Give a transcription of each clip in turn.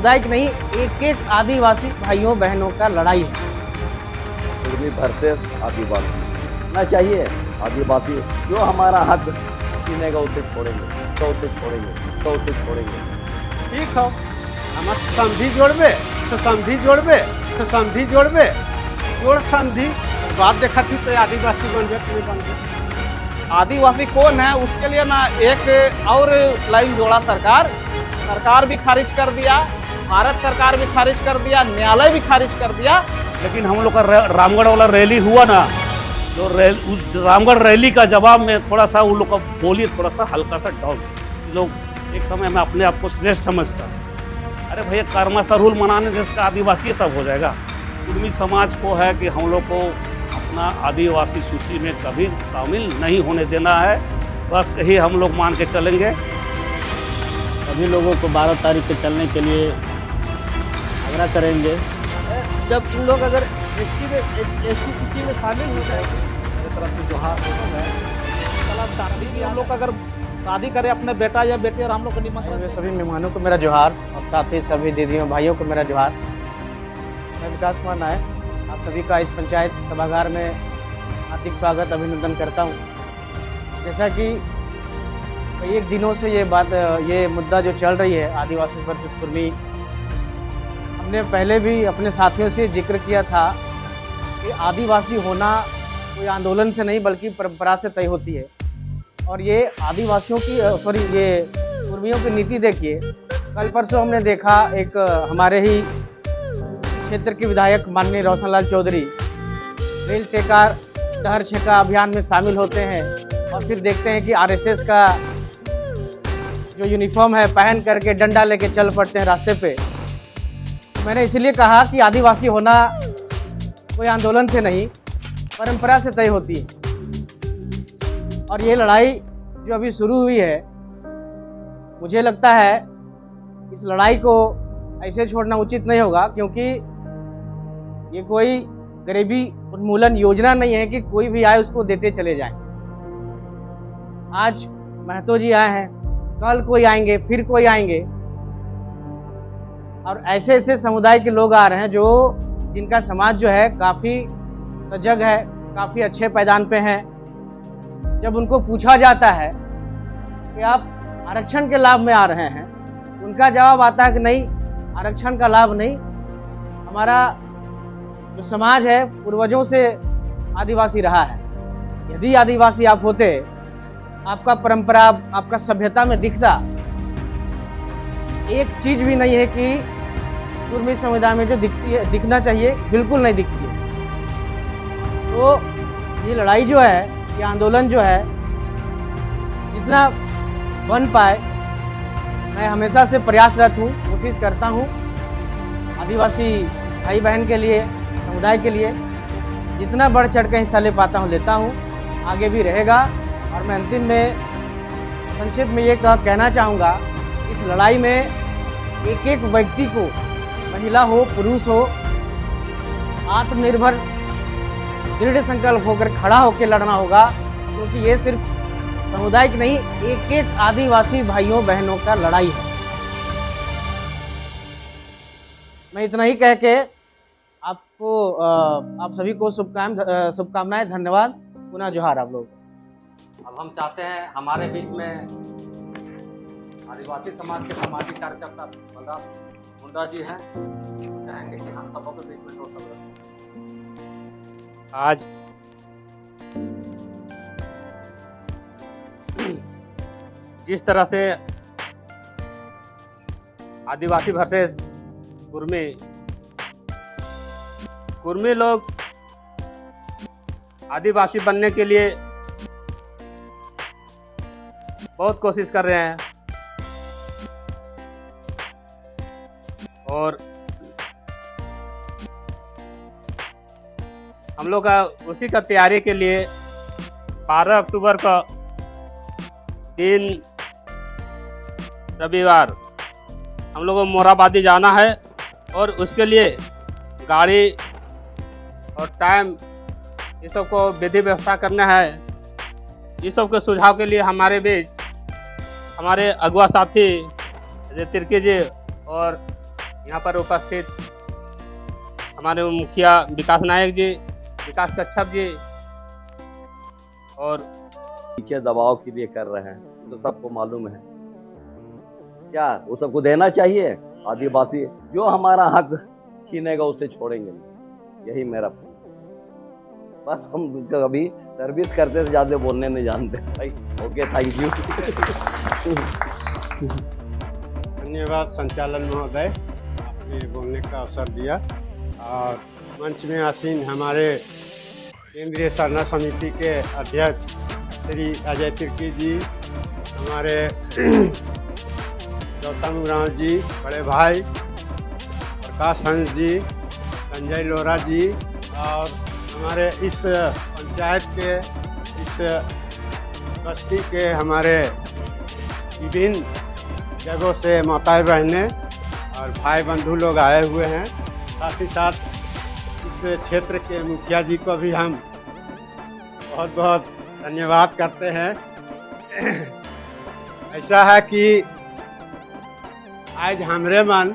सामुदायिक नहीं, एक एक आदिवासी भाइयों बहनों का लड़ाई है। कुर्मी वर्सेस आदिवासी ना चाहिए। आदिवासी जो हमारा हक छीने का उसे छोड़ेंगे, तो उसे छोड़ेंगे, तो उसे छोड़ेंगे। ठीक हो, हम समझी जोड़बे तो समझी जोड़बे तो समझी जोड़बे, जोड़ समझी बात देखा थी तो आदिवासी बन गए, नहीं बन गए। आदिवासी कौन है उसके लिए ना एक और लाइन जोड़ा सरकार भी खारिज कर दिया, भारत सरकार भी खारिज कर दिया, न्यायालय भी खारिज कर दिया। लेकिन हम लोग का रामगढ़ वाला रैली हुआ ना, जो उस रामगढ़ रैली का जवाब में थोड़ा सा उन लोग का बोली थोड़ा सा हल्का सा डाउन। लोग एक समय में अपने आप को श्रेष्ठ समझता, अरे भैया कर्मा रूल मनाने से इसका आदिवासी सब हो जाएगा। कुर्मी समाज को है कि हम लोग को अपना आदिवासी सूची में कभी शामिल नहीं होने देना है, बस यही हम लोग मान के चलेंगे। सभी लोगों को 12 तारीख के चलने के लिए आग्रह करेंगे। जब इन लोग अगर एसटी सूची में शामिल हो जाएंगे, मेरी तरफ से जोहार हम लोग अगर शादी करे अपने बेटा या बेटी और हम लोग को निमंत्रण। सभी मेहमानों को मेरा जोहार और साथ ही सभी दीदियों भाइयों को मेरा जोहार। मैं विकास कुमार नायक आप सभी का इस पंचायत सभागार में हार्दिक स्वागत अभिनंदन करता हूं। जैसा कि कई एक दिनों से ये मुद्दा जो चल रही है आदिवासी वर्सेस कुर्मी, हमने पहले भी अपने साथियों से जिक्र किया था कि आदिवासी होना कोई आंदोलन से नहीं बल्कि परंपरा से तय होती है। और ये आदिवासियों की ये कुर्मियों की नीति देखिए। कल परसों हमने देखा एक हमारे ही क्षेत्र के विधायक माननीय रोशनलाल चौधरी रेल टेका डहर छेका अभियान में शामिल होते हैं और फिर देखते हैं कि आरएसएस का जो यूनिफॉर्म है पहन करके डंडा लेके चल पड़ते हैं रास्ते पे। मैंने इसलिए कहा कि आदिवासी होना कोई आंदोलन से नहीं, परंपरा से तय होती है। और ये लड़ाई जो अभी शुरू हुई है, मुझे लगता है इस लड़ाई को ऐसे छोड़ना उचित नहीं होगा, क्योंकि ये कोई गरीबी उन्मूलन योजना नहीं है कि कोई भी आए उसको देते चले जाएं। आज महतो जी आए हैं, कल कोई आएंगे, फिर कोई आएंगे, और ऐसे ऐसे समुदाय के लोग आ रहे हैं जो जिनका समाज जो है काफ़ी सजग है, काफ़ी अच्छे पैदान पे हैं। जब उनको पूछा जाता है कि आप आरक्षण के लाभ में आ रहे हैं, उनका जवाब आता है कि नहीं, आरक्षण का लाभ नहीं, हमारा जो समाज है पूर्वजों से आदिवासी रहा है। यदि आदिवासी आप होते, आपका परंपरा, आपका सभ्यता में दिखता। एक चीज़ भी नहीं है कि कुर्मी समुदाय में जो दिखती है, दिखना चाहिए, बिल्कुल नहीं दिखती है। तो ये लड़ाई जो है, ये आंदोलन जो है, जितना बन पाए मैं हमेशा से प्रयासरत हूँ, कोशिश करता हूँ आदिवासी भाई बहन के लिए, समुदाय के लिए जितना बढ़ चढ़ के हिस्सा ले पाता हूँ लेता हूँ, आगे भी रहेगा। और मैं अंतिम में संक्षिप्त में ये कहना चाहूँगा, इस लड़ाई में एक एक व्यक्ति को, महिला हो पुरुष हो, आत्मनिर्भर दृढ़ संकल्प होकर खड़ा होकर लड़ना होगा, क्योंकि ये सिर्फ सामुदायिक नहीं, एक एक आदिवासी भाइयों बहनों का लड़ाई है। मैं इतना ही कह के आपको आप सभी को शुभकामनाएं, धन्यवाद, पुनः जोहार आप लोग। अब हम चाहते हैं हमारे बीच में आदिवासी समाज के सामाजिक कार्यकर्ता बलराज मुंडा जी हैं, कहेंगे कि हम सबों के बीच में दो शब्द। आज जिस तरह से आदिवासी वर्सेस कुर्मी लोग आदिवासी बनने के लिए बहुत कोशिश कर रहे हैं, और हम लोग का उसी का तैयारी के लिए 12 अक्टूबर का दिन रविवार हम लोगों को मोरहाबादी जाना है, और उसके लिए गाड़ी और टाइम ये सब को विधि व्यवस्था करना है। इस सब के सुझाव के लिए हमारे बीच हमारे अगुआ साथी तिर्की जी और यहाँ पर उपस्थित हमारे मुखिया विकास नायक जी, विकास कच्छप जी और नीचे दबाव के लिए कर रहे हैं, तो सबको मालूम है क्या वो सबको देना चाहिए। आदिवासी जो हमारा हक छीनेगा उसे छोड़ेंगे नहीं, यही मेरा बस। हम कभी सर्विस करते से ज्यादा बोलने नहीं जानते भाई। Okay, thank you. धन्यवाद संचालन महोदय, आपने बोलने का अवसर दिया। और मंच में आसीन हमारे केंद्रीय सरना समिति के अध्यक्ष श्री अजय तिर्की जी, हमारे गौतम उरांव जी, बड़े भाई प्रकाश हंस जी, संजय लोरा जी, और हमारे इस पंचायत के इस बस्ती के हमारे विभिन्न जगहों से माताएं बहनें और भाई बंधु लोग आए हुए हैं। साथ ही साथ इस क्षेत्र के मुखिया जी को भी हम बहुत बहुत धन्यवाद करते हैं। ऐसा है कि आज हमरे मन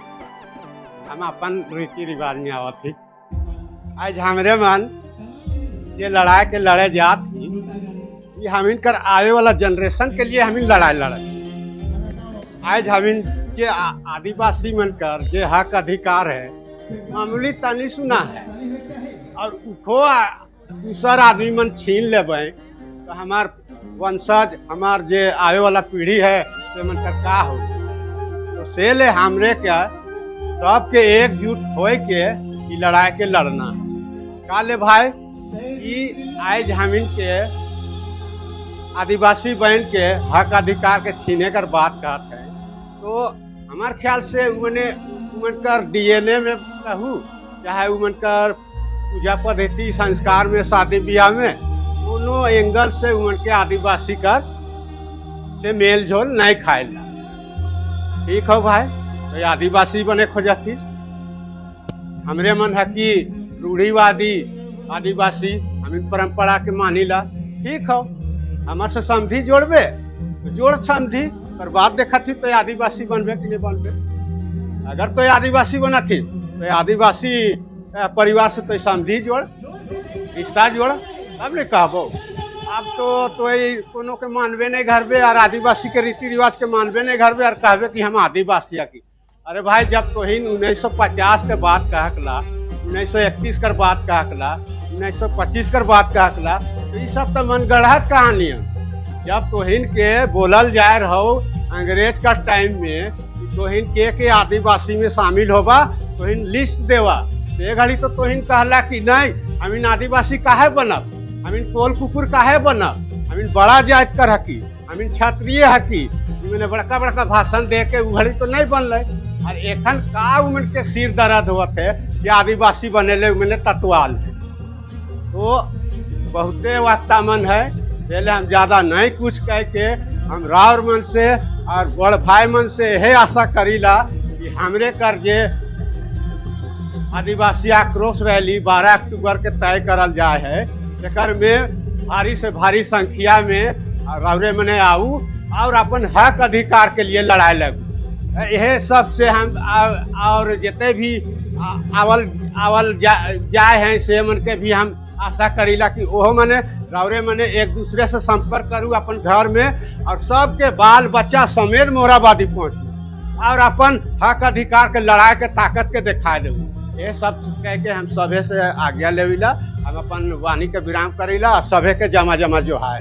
हम अपन रीति रिवाज में आवत थी। आज हमरे मन ये लड़ाई के लड़े जात थी, ये हम इनकर आवे वाला जनरेशन के लिए हम लड़ाई लड़े। आज हम जे आदिवासी मन कर जे हक अधिकार है मामूली तनी सुना है, और उखो दूसर आदमी मन छीन लेबे तो हमार वंशज, हमार जे आवे वाला पीढ़ी है से मन कर का हो। तो से ले हमरे क्या सबके एकजुट होए के ई लड़ाई के लड़ना का ले भाई। कि आज हम इनके आदिवासी बहन के हक अधिकार के छीने कर बात करते हैं, तो हमारे ख्याल से उनकर डीएनए में कहूँ, चाहे उनकर पूजा पद्धति संस्कार में, शादी ब्याह में, दोनों एंगल से उनके आदिवासी कर से मेल जोल नहीं खाएला। ठीक हो भाई, तो आदिवासी बने खोजती। हमरे मन है कि रूढ़ीवादी आदिवासी हम परंपरा के मानीला। ठीक हो, हमारे से समझी जोड़बे तो जोड़ समझी, पर बात देखा थी तो आदिवासी बनबे कि नहीं बनबे। अगर तो आदिवासी बना थी तो आदिवासी परिवार से तो समझी जोड़, रिश्ता जोड़, अब नहीं कहबो। अब तो कोनो के मानबे नहीं घर में, और आदिवासी के रीति रिवाज के मानबे नहीं घर में, और कहबे कि हम आदिवासी की। अरे भाई, जब तो ही 1950 के बात कहकला, 1931 कर बात कहकला, 1925 कर बात कहकला, तो ये सब तो मनगढ़ंत कहानी है। जब तोहिन के बोलल जाए रहो अंग्रेज का टाइम में, तोहिन के आदिवासी में शामिल होबा, तोहिन लिस्ट देवा, से घड़ी तो तोहिन कहला कि नहीं हम आदिवासी काहे बनब, हम टोल कुकुर काहे बनब, हम बड़ा जात कर हकी, हम क्षत्रिय हकी। मैंने बड़का बड़का भाषण दे के घड़ी तो नहीं बनल। और एखन का उमन के सिर दर्द होत है कि आदिवासी बनेले मैंने तत्वाल है। तो बहुते वास्ता मन है, पहले हम ज़्यादा नहीं कुछ कह के हम रावर मन से और बड़ भाई मन से यही आशा करीला कि हमरे कर जे आदिवासी आक्रोश रैली 12 अक्टूबर के तय करल जाए है, एकर में भारी से भारी संख्या में रावरे मने आऊ और अपन हक अधिकार के लिए लड़ाई लगू। यह सब से हम और जितने भी आवल जाए हैं से मन के भी हम आशा करीला कि ओहो मने रावरे मने एक दूसरे से संपर्क करूँ अपन घर में, और सबके बाल बच्चा समेत मोराबादी पहुँचू और अपन हक अधिकार के लड़ाई के ताकत के दिखा देऊ। ये सब कह के हम सभे से आज्ञा लेविला, हम अपन वाणी के विराम करीला, सभे के जमा जमा जो है।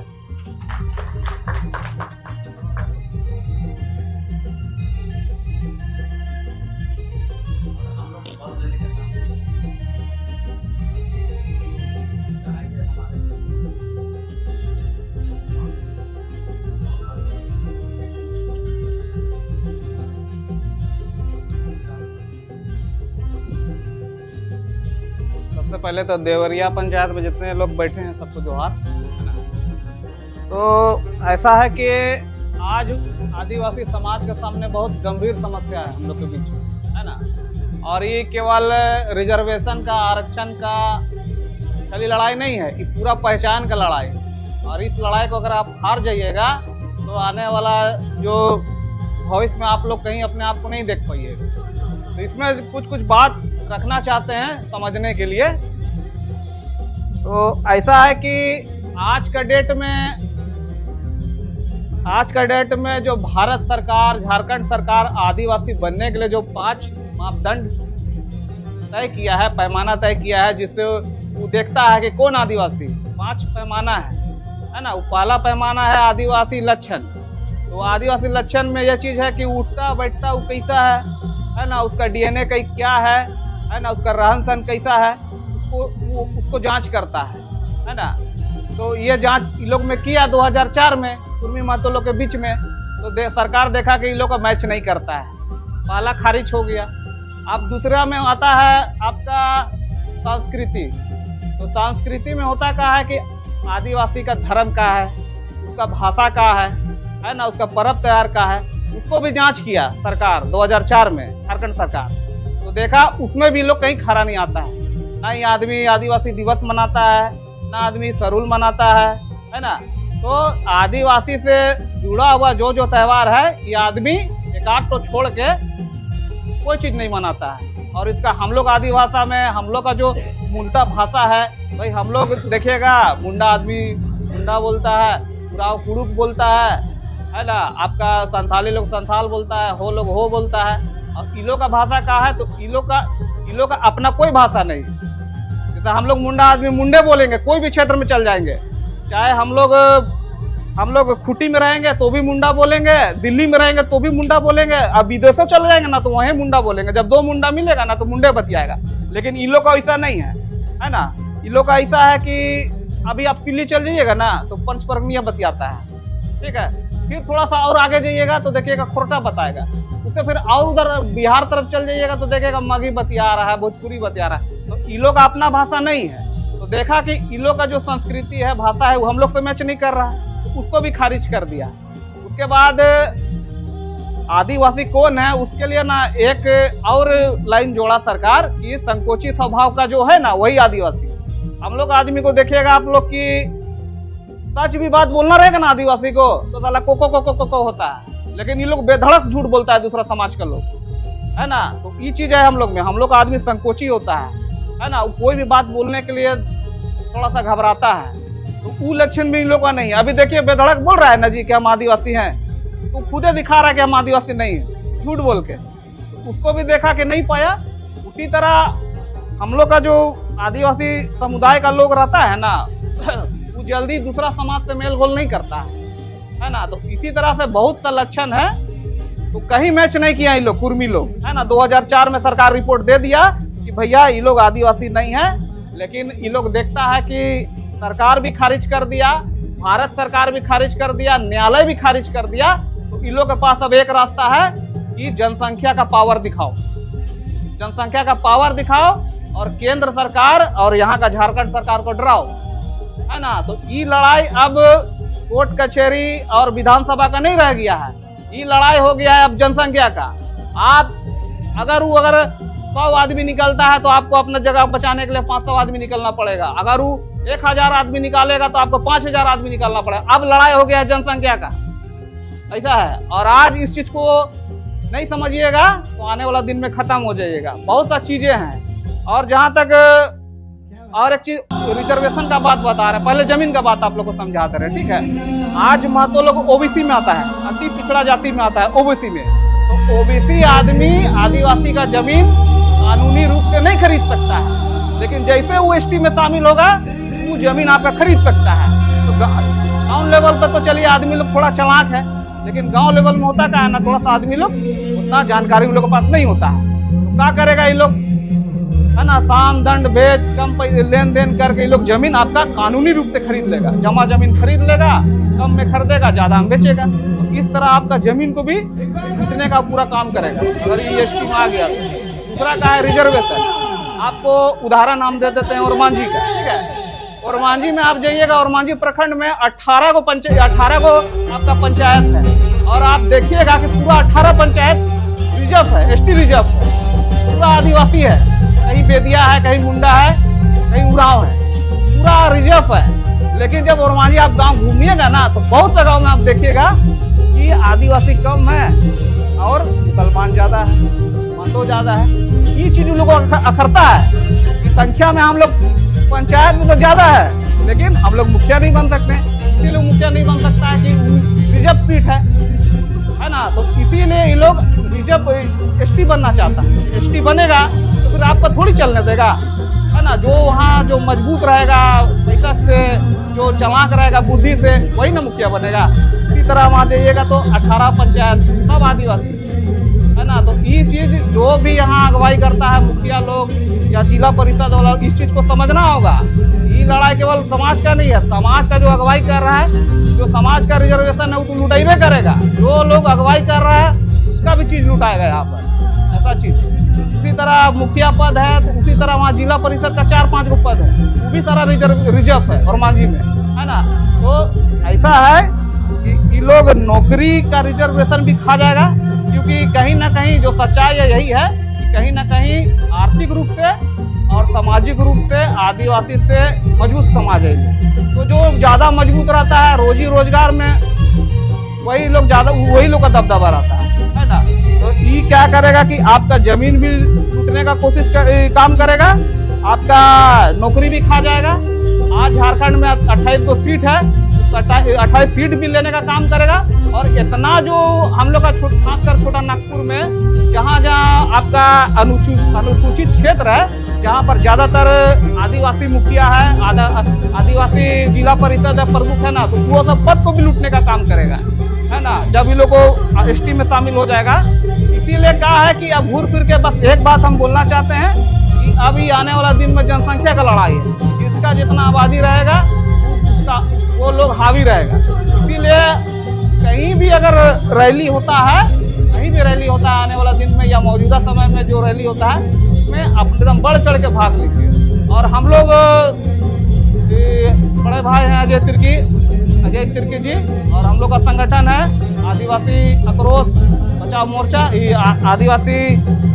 सबसे पहले तो देवरिया पंचायत में जितने लोग बैठे हैं सबको जोहार। तो ऐसा है कि आज आदिवासी समाज के सामने बहुत गंभीर समस्या है हम लोग के बीच में, है ना। और ये केवल रिजर्वेशन का, आरक्षण का खाली लड़ाई नहीं है, ये पूरा पहचान का लड़ाई है। और इस लड़ाई को अगर आप हार जाइएगा तो आने वाला जो भविष्य में आप लोग कहीं अपने आप को नहीं देख पाइएगा। तो इसमें कुछ कुछ बात रखना चाहते हैं समझने के लिए। तो ऐसा है कि आज का डेट में जो भारत सरकार, झारखंड सरकार आदिवासी बनने के लिए जो 5 मापदंड तय किया है, पैमाना तय किया है, जिससे वो देखता है कि कौन आदिवासी। 5 पैमाना है ना। वो पहला पैमाना है आदिवासी लक्षण। तो आदिवासी लक्षण में यह चीज है कि उठता बैठता वो कैसा है ना, उसका डीएनए क्या है ना, उसका रहन सहन कैसा है, उसको जांच करता है ना। तो ये जांच इन लोग में किया 2004 में कुर्मी महतो लोग के बीच में। तो सरकार देखा कि इन लोग का मैच नहीं करता है, पहला खारिज हो गया। अब दूसरा में आता है आपका संस्कृति। तो संस्कृति में होता क्या है कि आदिवासी का धर्म का है, उसका भाषा का है ना, उसका पर्व त्योहार का है, उसको भी जांच किया सरकार 2004 में, झारखंड सरकार। तो देखा उसमें भी लोग कहीं खरा नहीं आता है। ना ही आदमी आदिवासी दिवस मनाता है, ना आदमी सरूल मनाता है ना। तो आदिवासी से जुड़ा हुआ जो जो त्योहार है ये आदमी एक आध तो छोड़ के कोई चीज नहीं मनाता है। और इसका हम लोग आदि भाषा में हम लोग का जो मूलता भाषा है भाई, हम लोग देखिएगा मुंडा आदमी मुंडा बोलता है, उराव कुड़ुक बोलता है ना। आपका संथाली लोग संथाल बोलता है, हो लोग हो बोलता है। और इलो का भाषा का है तो इलो का अपना कोई भाषा नहीं। जैसे हम लोग मुंडा आदमी मुंडे बोलेंगे, कोई भी क्षेत्र में चल जाएंगे, चाहे हम लोग खुटी में रहेंगे तो भी मुंडा बोलेंगे, दिल्ली में रहेंगे तो भी मुंडा बोलेंगे, अब विदेशों चले जाएंगे ना तो वहीं मुंडा बोलेंगे। जब 2 मुंडा मिलेगा ना तो मुंडे बतियाएगा। लेकिन इन लोग का ऐसा नहीं है ना। इन लोग का ऐसा है कि अभी आप सिल्ली चल जाइएगा ना तो पंचपर्णीय बतियाता है, ठीक है। फिर थोड़ा सा और आगे जाइएगा तो देखिएगा खोरटा बताएगा। उससे फिर और उधर बिहार तरफ चल जाइएगा तो देखिएगा मगही बतिया रहा है, भोजपुरी बतिया रहा है। तो इन लोग का अपना भाषा नहीं है। तो देखा कि इन लोग का जो संस्कृति है, भाषा है, वो हम लोग से मैच नहीं कर रहा है, तो उसको भी खारिज कर दिया। उसके बाद आदिवासी कौन है उसके लिए ना एक और लाइन जोड़ा सरकार कि संकोची स्वभाव का जो है ना वही आदिवासी। हम लोग आदमी को देखिएगा आप लोग की सच भी बात बोलना रहेगा ना आदिवासी को तो साला को होता है। लेकिन ये लोग बेधड़क झूठ बोलता है दूसरा समाज का लोग, है ना। तो ये चीज है हम लोग में, हम लोग का आदमी संकोची होता है ना। कोई भी बात बोलने के लिए थोड़ा सा घबराता है। तो वो लक्षण भी इन लोग का नहीं है। अभी देखिए बेधड़क बोल रहा है ना जी कि हम आदिवासी हैं, तो खुदे दिखा रहा है कि हम आदिवासी नहीं है, झूठ बोल के। तो उसको भी देखा कि नहीं पाया। उसी तरह हम लोग का जो आदिवासी समुदाय का लोग रहता है ना वो जल्दी दूसरा समाज से मेल घोल नहीं करता है ना। तो इसी तरह से बहुत सा लक्षण है, तो कहीं मैच नहीं किया इन लोग, कुर्मी लोग, है ना। 2004 में सरकार रिपोर्ट दे दिया कि भैया ये लोग आदिवासी नहीं है। लेकिन ये लोग देखता है कि सरकार भी खारिज कर दिया, भारत सरकार भी खारिज कर दिया, न्यायालय भी खारिज कर दिया। तो इन लोग के पास अब एक रास्ता है कि जनसंख्या का पावर दिखाओ, जनसंख्या का पावर दिखाओ और केंद्र सरकार और यहाँ का झारखंड सरकार को डराओ, है ना। तो ये लड़ाई अब कोर्ट कचहरी और विधानसभा का नहीं रह गया है, ये लड़ाई हो गया है अब जनसंख्या का। आप अगर 100 आदमी निकलता है तो आपको अपना जगह बचाने के लिए 500 आदमी निकलना पड़ेगा। अगर वो 1000 आदमी निकालेगा तो आपको 5000 आदमी निकालना पड़ेगा। अब लड़ाई हो गया है जनसंख्या का, ऐसा है। और आज इस चीज को नहीं समझिएगा तो आने वाला दिन में खत्म हो जाइएगा। बहुत सा चीजें हैं। और जहां तक और एक चीज रिजर्वेशन का बात बता रहे, पहले जमीन का बात आप लोग को समझाते रहे, ठीक है। आज महतो लोग ओबीसी में आता है, अति पिछड़ा जाति में आता है ओबीसी में। तो ओबीसी आदमी आदिवासी का जमीन कानूनी रूप से नहीं खरीद सकता है, लेकिन जैसे वो एसटी में शामिल होगा वो जमीन आपका खरीद सकता है। तो गांव लेवल पे तो चलिए आदमी लोग थोड़ा चालाक है, लेकिन गांव लेवल में होता क्या है ना, थोड़ा सा आदमी लोग उतना जानकारी उन लोगों के पास नहीं होता है। तो क्या करेगा ये लोग, है ना, साम दंड भेज कम लेन देन करके ये लोग जमीन आपका कानूनी रूप से खरीद लेगा, जमा जमीन खरीद लेगा, कम में खरीदेगा, ज्यादा में बेचेगा। तो इस तरह आपका जमीन को भी लूटने का पूरा काम करेगा अगर ये एसटी में आ गया। दूसरा का है रिजर्वेशन। आपको उदाहरण हम दे देते हैं ओरमांझी का, ठीक है। ओरमांझी में आप जाइएगा, ओरमांझी प्रखंड में 18 को आपका पंचायत है। और आप देखिएगा कि पूरा 18 पंचायत रिजर्व है, एसटी रिजर्व है, पूरा आदिवासी है। कहीं बेदिया है, कहीं मुंडा है, कहीं उराव है, पूरा रिजर्व है। लेकिन जब ओरमांझी आप गांव घूमिएगा ना तो बहुत से गांव में आप देखिएगा कि आदिवासी कम है और मुसलमान ज्यादा है, तो ज़्यादा है। ये चीज़ उन लोगों को अखरता है कि संख्या में हम लोग पंचायत में तो ज़्यादा है, लेकिन हम लोग मुखिया नहीं बन सकते। इसीलिए मुखिया नहीं बन सकता है कि रिजर्व सीट है ना, तो इसीलिए ये लोग रिजर्व एसटी बनना चाहता है। एसटी बनेगा तो फिर आपको थोड़ी चलने देगा, है ना। जो वहाँ जो मजबूत रहेगा पैसा से, जो चालाक रहेगा बुद्धि से, वही ना मुखिया बनेगा। इसी तरह वहाँ जाइएगा तो 18 पंचायत सब आदिवासी, है ना। तो ये चीज़ जो भी यहाँ अगुवाई करता है मुखिया लोग या जिला परिषद वाला, इस चीज़ को समझना होगा। ये लड़ाई केवल समाज का नहीं है, समाज का जो अगुवाई कर रहा है, जो समाज का रिजर्वेशन है वो तो लुटाइबे करेगा। जो लोग अगुवाई कर रहा है उसका भी चीज़ लुटाएगा यहाँ पर, ऐसा चीज़। उसी तरह मुखिया पद है तो उसी तरह वहाँ जिला परिषद का 4-5 गो पद है, वो भी सारा रिजर्व है और मांझी में, है ना। तो ऐसा है कि ये लोग नौकरी का रिजर्वेशन भी खा जाएगा, क्योंकि कहीं ना कहीं जो सच्चाई है यही है कि कहीं ना कहीं आर्थिक रूप से और सामाजिक रूप से आदिवासी से मजबूत समाज है। तो जो ज़्यादा मजबूत रहता है रोजी रोजगार में, वही लोग का दबदबा रहता है ना। तो ये क्या करेगा कि आपका जमीन भी लूटने का काम करेगा, आपका नौकरी भी खा जाएगा। आज झारखंड में 28 को सीट है, 28 सीट भी लेने का काम करेगा। और इतना जो हम लोग का खासकर छोटा नागपुर में जहाँ आपका अनुसूचित क्षेत्र है, जहाँ पर ज्यादातर आदिवासी मुखिया है, आदिवासी जिला परिषद प्रमुख है ना, तो वो सब पद को भी लूटने का काम करेगा, है ना, जब ये लोग को एसटी में शामिल हो जाएगा। इसीलिए कहा है कि अब घूर फिर के बस एक बात हम बोलना चाहते हैं कि अभी आने वाला दिन में जनसंख्या का लड़ाई है। इसका जितना आबादी रहेगा उसका वो लोग हावी रहेगा। इसीलिए कहीं भी अगर रैली होता है, कहीं भी रैली होता है आने वाला दिन में या मौजूदा समय में जो रैली होता है, उसमें आप एकदम बढ़ चढ़ के भाग लीजिए। और हम लोग बड़े भाई हैं अजय तिर्की जी, और हम लोग का संगठन है आदिवासी आक्रोश बचाओ मोर्चा, आदिवासी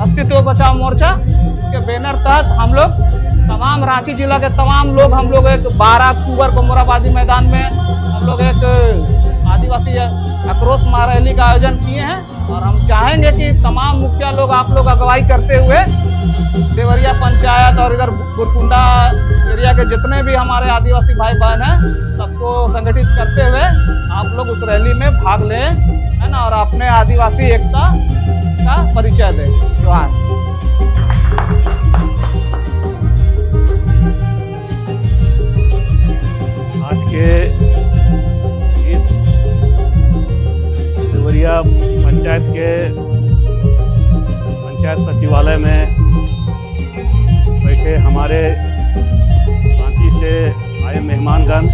अस्तित्व बचाओ मोर्चा के बैनर तहत हम लोग तमाम रांची जिला के तमाम लोग हम लोग एक 12 अक्टूबर को मोराबादी मैदान में हम लोग एक आदिवासी आक्रोश रैली का आयोजन किए हैं। और हम चाहेंगे कि तमाम मुखिया लोग आप लोग अगुवाई करते हुए देवरिया पंचायत और इधर बुरकुंडा एरिया के जितने भी हमारे आदिवासी भाई बहन हैं, सबको संगठित करते हुए आप लोग उस रैली में भाग लें, है ना, और अपने आदिवासी एकता का परिचय दें। जोहार। आज के इस देवरिया पंचायत के पंचायत सचिवालय में बैठे हमारे रांची से आए मेहमानगण,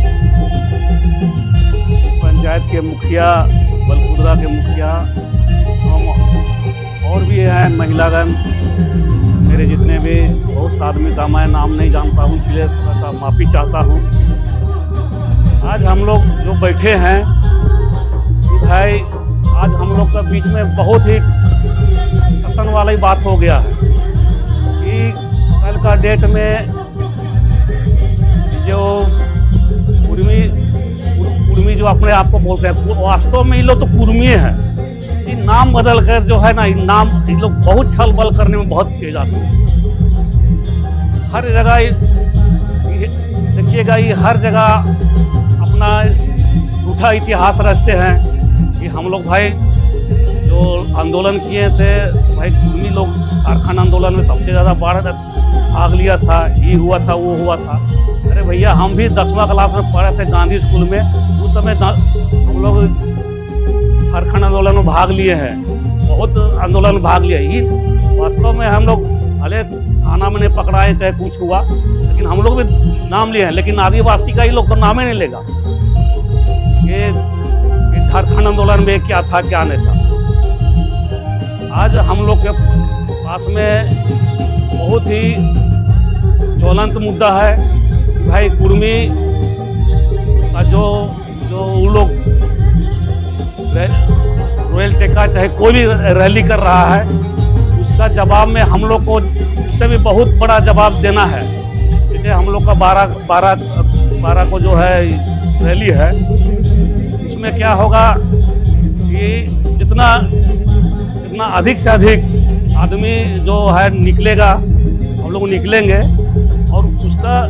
पंचायत के मुखिया, बलकुदरा के मुखिया और भी हैं महिलागण, मेरे जितने भी बहुत से आदमी का मैं नाम नहीं जानता हूँ, इसलिए थोड़ा सा माफ़ी चाहता हूँ। आज हम लोग जो बैठे हैं भाई, आज हम लोग के बीच में बहुत ही हसन वाली बात हो गया है कि कल का डेट में जो कुर्मी जो अपने आप को बोलते हैं, वास्तव में ये लोग तो कुर्मी है। ये नाम बदल कर जो है ना, ये लोग बहुत छल बल करने में बहुत तेज आते हैं। हर जगह देखिएगा, ये हर जगह अपना झूठा इतिहास रचते हैं कि हम लोग भाई जो आंदोलन किए थे, भाई कुर्मी लोग झारखंड आंदोलन में सबसे ज़्यादा भाग लिया था, ये हुआ था वो हुआ था। अरे भैया, हम भी 10वां क्लास में पढ़े थे गांधी स्कूल में, उस समय हम लोग झारखंड आंदोलन में भाग लिए हैं, बहुत आंदोलन में भाग लिया। ये वास्तव में हम लोग भले थाना में नहीं पकड़ाए चाहे कुछ हुआ, लेकिन हम लोग भी नाम लिए हैं। लेकिन आदिवासी का ये लोग तो नाम ही नहीं लेगा ये झारखंड आंदोलन में क्या था क्या नहीं था। आज हम लोग के पास में बहुत ही ज्वलंत मुद्दा है कि भाई कुर्मी का जो वो लोग रॉयल टेका चाहे कोई भी रैली कर रहा है, उसका जवाब में हम लोग को उससे भी बहुत बड़ा जवाब देना है। जैसे हम लोग का 12 को जो है रैली है, उसमें क्या होगा कि जितना अधिक से अधिक आदमी जो है निकलेगा, हम लोग निकलेंगे और उसका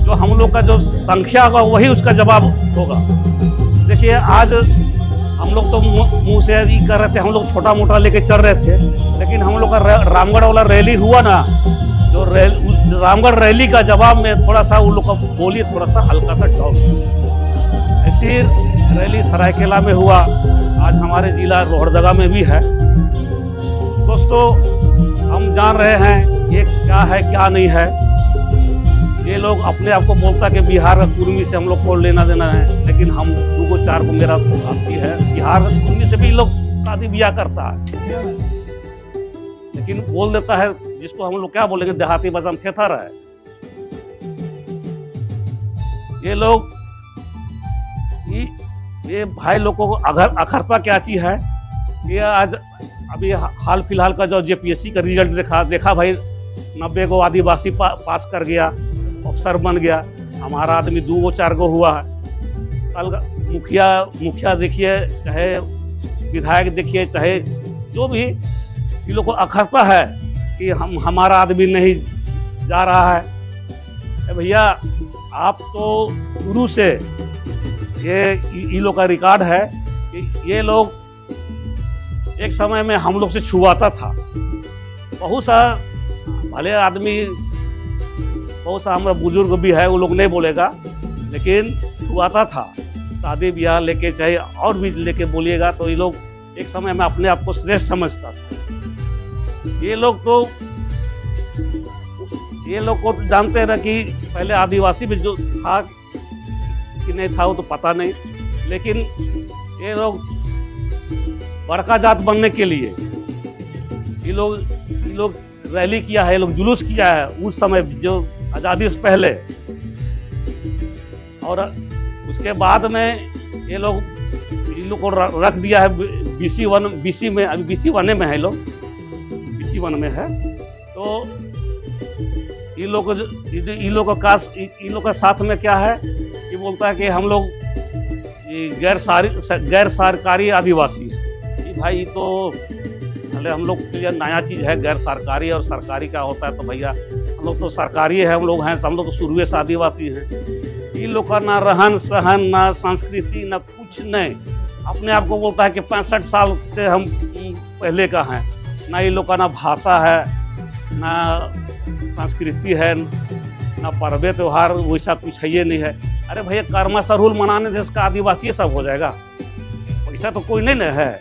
जो हम लोग का जो संख्या होगा वही उसका जवाब होगा। देखिए आज हम लोग तो मुंह से ही कर रहे थे, हम लोग छोटा मोटा लेके चल रहे थे, लेकिन हम लोग का रामगढ़ वाला रैली हुआ ना, जो रामगढ़ रैली का जवाब में थोड़ा सा उन लोग का बोली थोड़ा सा हल्का सा डाउन। ऐसी रैली सरायकेला में हुआ, आज हमारे जिला लोहरदगा में भी है। दोस्तों हम जान रहे हैं ये क्या है क्या नहीं है। ये लोग अपने आप को बोलता कि बिहार का कुर्मी से हम लोग को लेना देना है, लेकिन हम 2-4 को मेरा साथी है बिहार का कुर्मी से भी लोग शादी ब्याह करता है, लेकिन बोल देता है जिसको हम लोग क्या बोलेंगे देहाती बजम थेथर है। ये लोग ये भाई लोगों को अखरता क्या चीज है। ये आज अभी हाल फिलहाल का जो जेपीएससी का रिजल्ट देखा भाई 90 को आदिवासी पास कर गया, अफसर बन गया। हमारा आदमी 2-4 को हुआ है। कल मुखिया देखिए, चाहे विधायक देखिए, चाहे जो भी, ये लोग को अखरता है कि हमारा आदमी नहीं जा रहा है। भैया आप तो शुरू से ये लोग का रिकॉर्ड है कि ये लोग एक समय में हम लोग से छुआता था। बहुत सा भले आदमी, बहुत सा हमारा बुजुर्ग भी है, वो लोग नहीं बोलेगा, लेकिन छुआता था। शादी ब्याह लेके चाहे और भी लेके बोलिएगा तो ये लोग एक समय में अपने आप को श्रेष्ठ समझता था। ये लोग को जानते हैं ना कि पहले आदिवासी में जो था कि नहीं था वो तो पता नहीं, लेकिन ये लोग बड़का जात बनने के लिए ये लोग रैली किया है, ये लोग जुलूस किया है उस समय जो आज़ादी से पहले। और उसके बाद में ये लोग को रख दिया है BC में। अभी BC 1 में है, लोग BC 1 में है। तो इन लोग का साथ में क्या है कि बोलता है कि हम लोग गैर सरकारी आदिवासी। भाई तो भले हम लोग तो यह नया चीज़ है, गैर सरकारी और सरकारी क्या होता है। तो भैया हम लोग तो सरकारी है, हम लोग हैं, हम लोग तो शुरू से आदिवासी हैं। इन लोग का ना रहन सहन, ना संस्कृति, ना कुछ नहीं। अपने आप को बोलता है कि 65 साल से हम पहले का हैं। ना इन लोग का ना भाषा है, ना संस्कृति है, ना पर्व त्यौहार वैसा कुछ है ये नहीं है। अरे भैया कर्मा सरूल मनाने से इसका आदिवासी सब हो जाएगा, वैसा तो कोई नहीं है।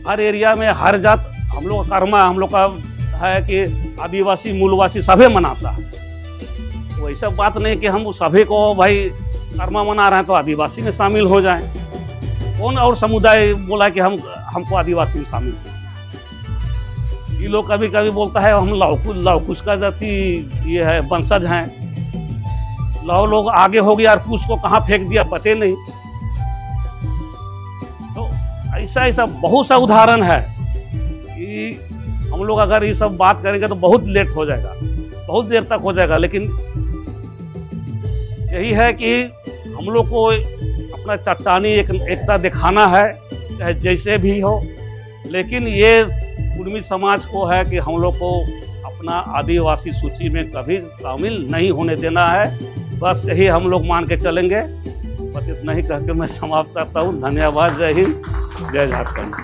हर एरिया में हर जात हम लोग का कर्मा, हम लोग का है कि आदिवासी मूलवासी सभी मनाता है। तो वैसा बात नहीं कि हम सभी को भाई कर्मा मना रहे हैं तो आदिवासी में शामिल हो जाएं। कौन और समुदाय बोला कि हमको आदिवासी में शामिल। ये लोग कभी कभी बोलता है हम लवकुश का जाति ये है, वंशज हैं। लव लोग आगे हो गया और कुछ को कहाँ फेंक दिया पते नहीं। तो ऐसा बहुत सा उदाहरण है कि हम लोग अगर ये सब बात करेंगे तो बहुत लेट हो जाएगा, बहुत देर तक हो जाएगा। लेकिन यही है कि हम लोग को अपना चट्टानी एकता दिखाना है, चाहे जैसे भी हो। लेकिन ये कुर्मी समाज को है कि हम लोग को अपना आदिवासी सूची में कभी शामिल नहीं होने देना है। बस यही हम लोग मान के चलेंगे। बस इतना ही कहकर मैं समाप्त करता हूँ। धन्यवाद। जय हिंद, जय झारखंड।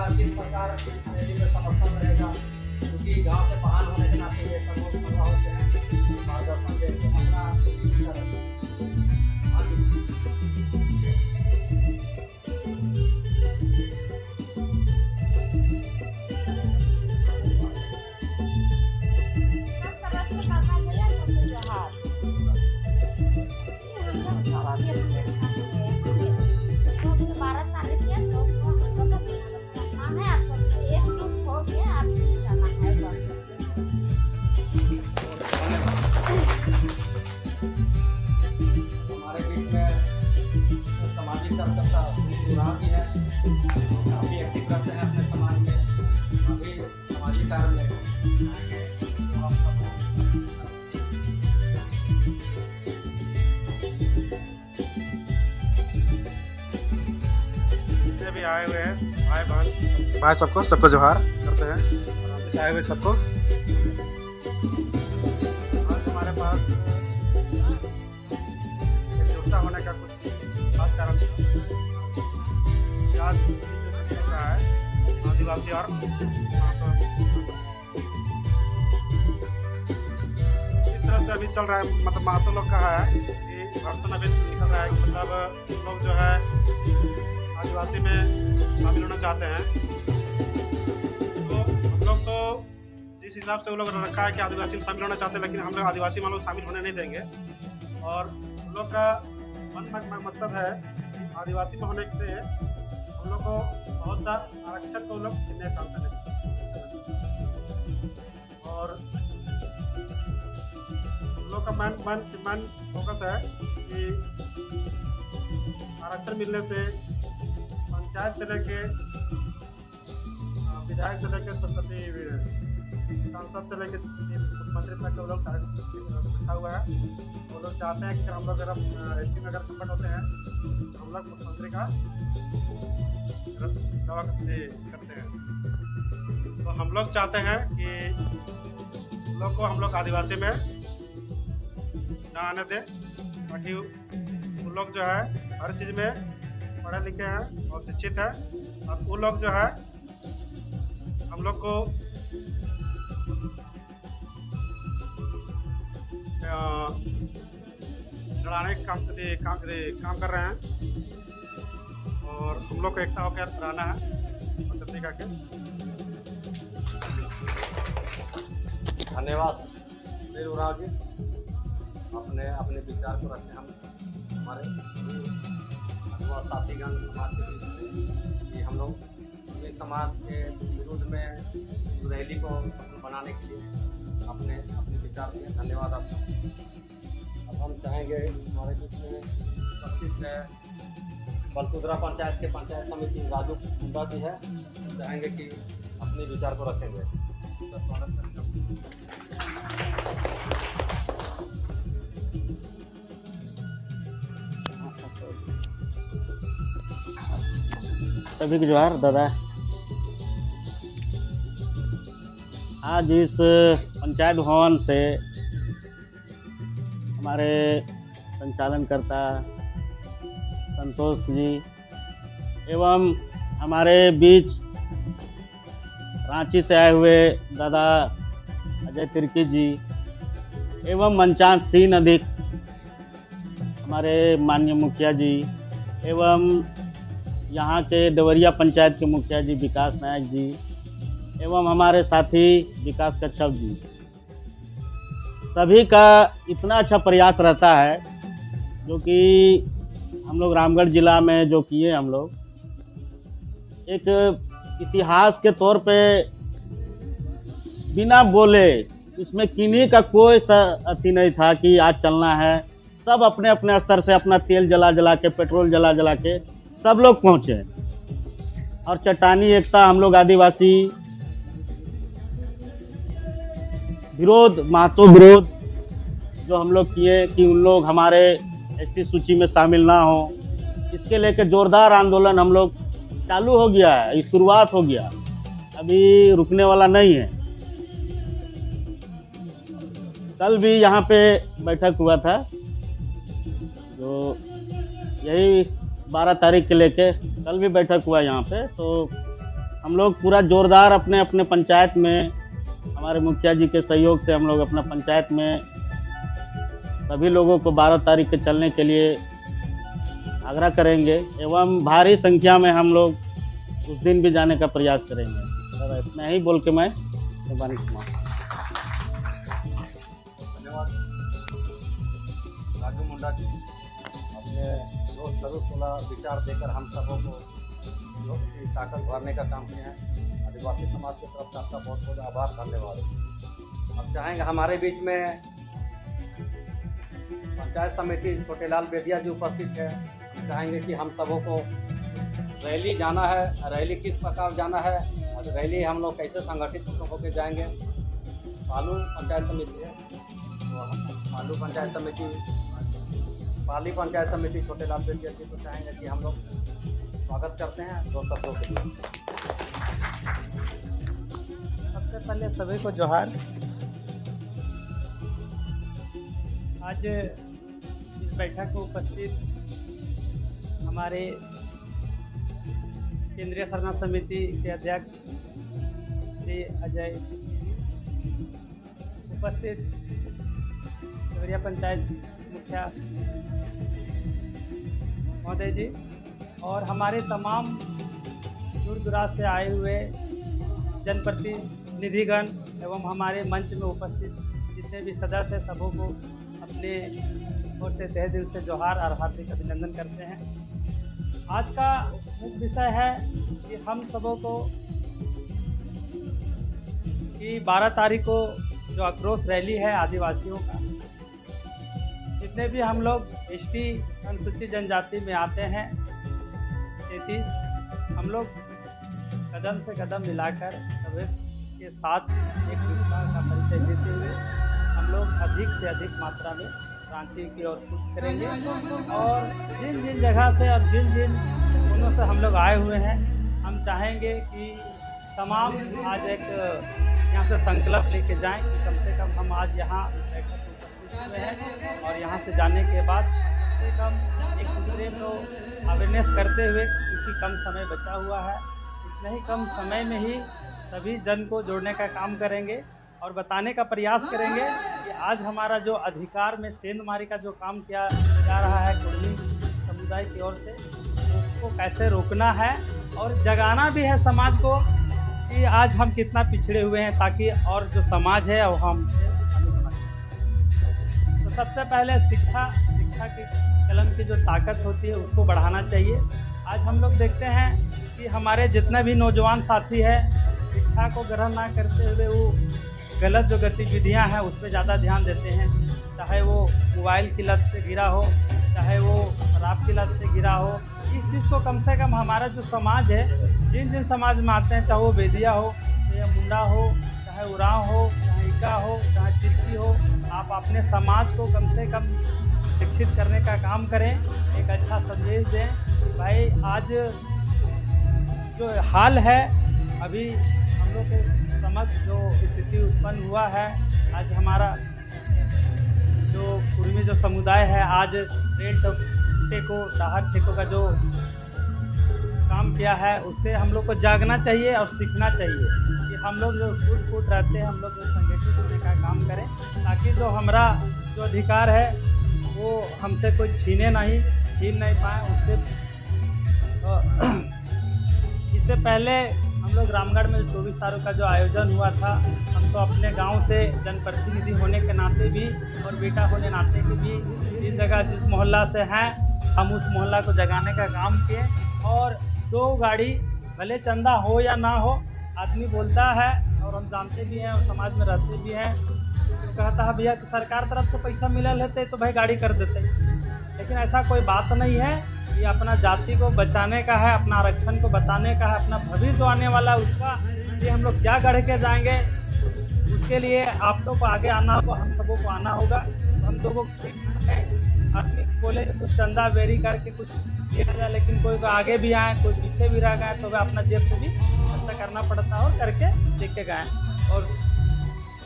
किस प्रकार रैली में समर्थन रहेगा, क्योंकि गांव से बाहर होने के नाते ये सर्वोच्च सभा होते हैं। मार्गदर्शन के अपना भाई बहन भाई सबको जोहार करते हैं। आराम से आए हुए सबको। आज हमारे पास एकजुटता होने का कुछ खास कारण था। आज चल रहा है आदिवासी और इस तरह से अभी चल रहा है, मतलब महतो लोग का है कि भर्सन अभी निकल रहा है, मतलब लोग जो है आदिवासी में शामिल होना चाहते हैं। तो हम लोग तो जिस हिसाब से वो लोग रखा है कि आदिवासी में शामिल होना चाहते हैं, लेकिन हम लोग आदिवासी में लोग शामिल होने नहीं देंगे। और हम लोग का मकसद है आदिवासी में होने से हम लोग को बहुत सा आरक्षण को लोग छीनने का काम करें। और हम लोग का मेन फोकस है कि आरक्षण मिलने से पंचायत से लेके विधायक से लेकर संसदीय सांसद से लेकर मुख्यमंत्री तक वो लोग बैठा हुआ है। वो लोग चाहते हैं कि हम लोग अगर एसटी में अगर कन्वर्ट होते हैं तो हम लोग मुख्यमंत्री का दावा करते हैं। तो हम लोग चाहते हैं कि हम लोग आदिवासी में ना आने दें, ताकि वो लोग जो है हर चीज़ में पढ़े लिखे हैं और शिक्षित हैं। और वो लोग जो है हम लोग को लड़ाने का काम कर रहे हैं। और हम लोग को एकता होकर रहना है पद्धति का के। धन्यवाद वीर उराव जी, अपने विचार को रखें। हम हमारे साथीगण समाज के बीच में कि हम लोग अपने समाज के विरुद्ध में रैली को बनाने के लिए अपने विचार दिए। धन्यवाद आपका। अब हम चाहेंगे हमारे बीच में उपस्थित है बलसुदरा पंचायत के पंचायत समिति राजू मुंडा जी है, चाहेंगे कि अपने विचार को रखेंगे। सभी को जोहार दादा। आज इस पंचायत भवन से हमारे संचालनकर्ता संतोष जी एवं हमारे बीच रांची से आए हुए दादा अजय तिर्की जी एवं मंचान सीन अधिक हमारे माननीय मुखिया जी एवं यहाँ के देवरिया पंचायत के मुखिया जी विकास नायक जी एवं हमारे साथी विकास कच्छप जी, सभी का इतना अच्छा प्रयास रहता है जो कि हम लोग रामगढ़ ज़िला में जो किए हम लोग एक इतिहास के तौर पे बिना बोले, इसमें किन्हीं का कोई अति नहीं था कि आज चलना है। सब अपने अपने स्तर से अपना तेल जला के, पेट्रोल जला के सब लोग पहुँचे। और चट्टानी एकता हम लोग आदिवासी विरोध, महतो विरोध जो हम लोग किए कि उन लोग हमारे एसटी सूची में शामिल ना हो, इसके लेकर जोरदार आंदोलन हम लोग चालू हो गया है। ये शुरुआत हो गया, अभी रुकने वाला नहीं है। कल भी यहाँ पे बैठक हुआ था, जो यही 12 तारीख के लेके कल भी बैठक हुआ यहाँ पे। तो हम लोग पूरा जोरदार अपने अपने पंचायत में हमारे मुखिया जी के सहयोग से हम लोग अपना पंचायत में सभी लोगों को 12 तारीख के चलने के लिए आग्रह करेंगे एवं भारी संख्या में हम लोग उस दिन भी जाने का प्रयास करेंगे। दादा इतना ही बोल के मैं धन्यवाद। राजू मुंडा जी, अपने जो सर्वसुलभ विचार देकर हम सबों को ताकत भरने का काम किया है। आदिवासी समाज की तरफ से आपका बहुत बहुत आभार, धन्यवाद। अब चाहेंगे हमारे बीच में पंचायत समिति छोटेलाल बेदिया जी उपस्थित है। हम चाहेंगे कि हम सबों को रैली जाना है, रैली किस प्रकार जाना है और रैली हम लोग कैसे संगठित होकर जाएंगे। पालू पंचायत समिति है, तो पाली पंचायत समिति छोटेलाल बेदिया जी को चाहेंगे कि हम लोग स्वागत करते हैं 2 शब्दों के लिए। सबसे पहले सभी को जोहार। आज इस बैठक में उपस्थित हमारे केंद्रीय सरना समिति के अध्यक्ष श्री अजय, उपस्थित देवरिया पंचायत मुखिया महोदय जी और हमारे तमाम दूर दराज से आए हुए जनप्रतिनिधिगण एवं हमारे मंच में उपस्थित जितने भी सदस्य हैं, सबों को अपने ओर से तहे दिल से जोहार और हार्दिक अभिनंदन करते हैं। आज का मुख्य विषय है कि हम सबों को कि 12 तारीख को जो आक्रोश रैली है आदिवासियों का, जितने भी हम लोग एसटी अनुसूचित जनजाति में आते हैं 33, हम लोग कदम से कदम मिलाकर सभी के साथ एक विस्तार का परिचय देते हुए हम लोग अधिक से अधिक मात्रा में रांची की ओर कूच करेंगे और जिन जिन जगह से और जिन जिन कोनों से हम लोग आए हुए हैं, हम चाहेंगे कि तमाम आज एक यहाँ से संकल्प लेके जाएं कि कम से कम हम आज यहाँ बैठक में उपस्थित हुए हैं और यहाँ से जाने के बाद कम से कम एक दूसरे को अवेयरनेस करते हुए, क्योंकि कम समय बचा हुआ है, इतने ही कम समय में ही सभी जन को जोड़ने का काम करेंगे और बताने का प्रयास करेंगे कि आज हमारा जो अधिकार में सेंधमारी का जो काम किया जा रहा है कुर्मी समुदाय की ओर से, उसको कैसे रोकना है और जगाना भी है समाज को कि आज हम कितना पिछड़े हुए हैं, ताकि और जो समाज है वो हम तो सबसे पहले शिक्षा की कलम की जो ताकत होती है उसको बढ़ाना चाहिए। आज हम लोग देखते हैं कि हमारे जितने भी नौजवान साथी हैं, शिक्षा को ग्रहण ना करते हुए वो गलत जो गतिविधियां हैं उस पर ज़्यादा ध्यान देते हैं, चाहे वो मोबाइल की लत से घिरा हो, चाहे वो शराब की लत से घिरा हो। इस चीज़ को कम से कम हमारा जो समाज है, जिन जिन समाज में आते हैं, चाहे वो बेदिया हो, चाहे मुंडा हो, चाहे उरांव हो, चाहे इक्का हो, चाहे चिरकी हो, आप अपने समाज को कम से कम शिक्षित करने का काम करें, एक अच्छा संदेश दें। भाई आज जो हाल है, अभी हम लोग के समझ जो स्थिति उत्पन्न हुआ है, आज हमारा जो कुर्मी जो समुदाय है, आज रेड टेको दाहर छेको का जो काम किया है, उससे हम लोग को जागना चाहिए और सीखना चाहिए कि हम लोग जो फूट रहते हैं, हम लोग जो संगठित होने का काम करें, ताकि जो हमारा जो अधिकार है वो हमसे कोई छीन नहीं पाए। उससे इससे पहले हम लोग रामगढ़ में 24 तारीख का जो आयोजन हुआ था, हम तो अपने गांव से जनप्रतिनिधि होने के नाते भी और बेटा होने नाते के भी जिस जगह जिस मोहल्ला से हैं, हम उस मोहल्ला को जगाने का काम किए और 2 गाड़ी भले चंदा हो या ना हो, आदमी बोलता है और हम जानते भी हैं और समाज में रहते भी हैं, तो कहता है भैया सरकार तरफ से पैसा मिलल रहते तो भाई गाड़ी कर देते, लेकिन ऐसा कोई बात नहीं है। ये अपना जाति को बचाने का है, अपना आरक्षण को बताने का है, अपना भविष्य जो आने वाला है उसका ये हम लोग क्या गढ़ के जाएंगे, उसके लिए आप लोग को आगे आना होगा, हम सबों को आना होगा। हम लोगों को बोले कुछ चंदा बेरी करके कुछ किया जाए, लेकिन कोई आगे भी आए, कोई पीछे भी रह गए, तो वह अपना जेब से भी ऐसा करना पड़ता है और करके लेके गए। और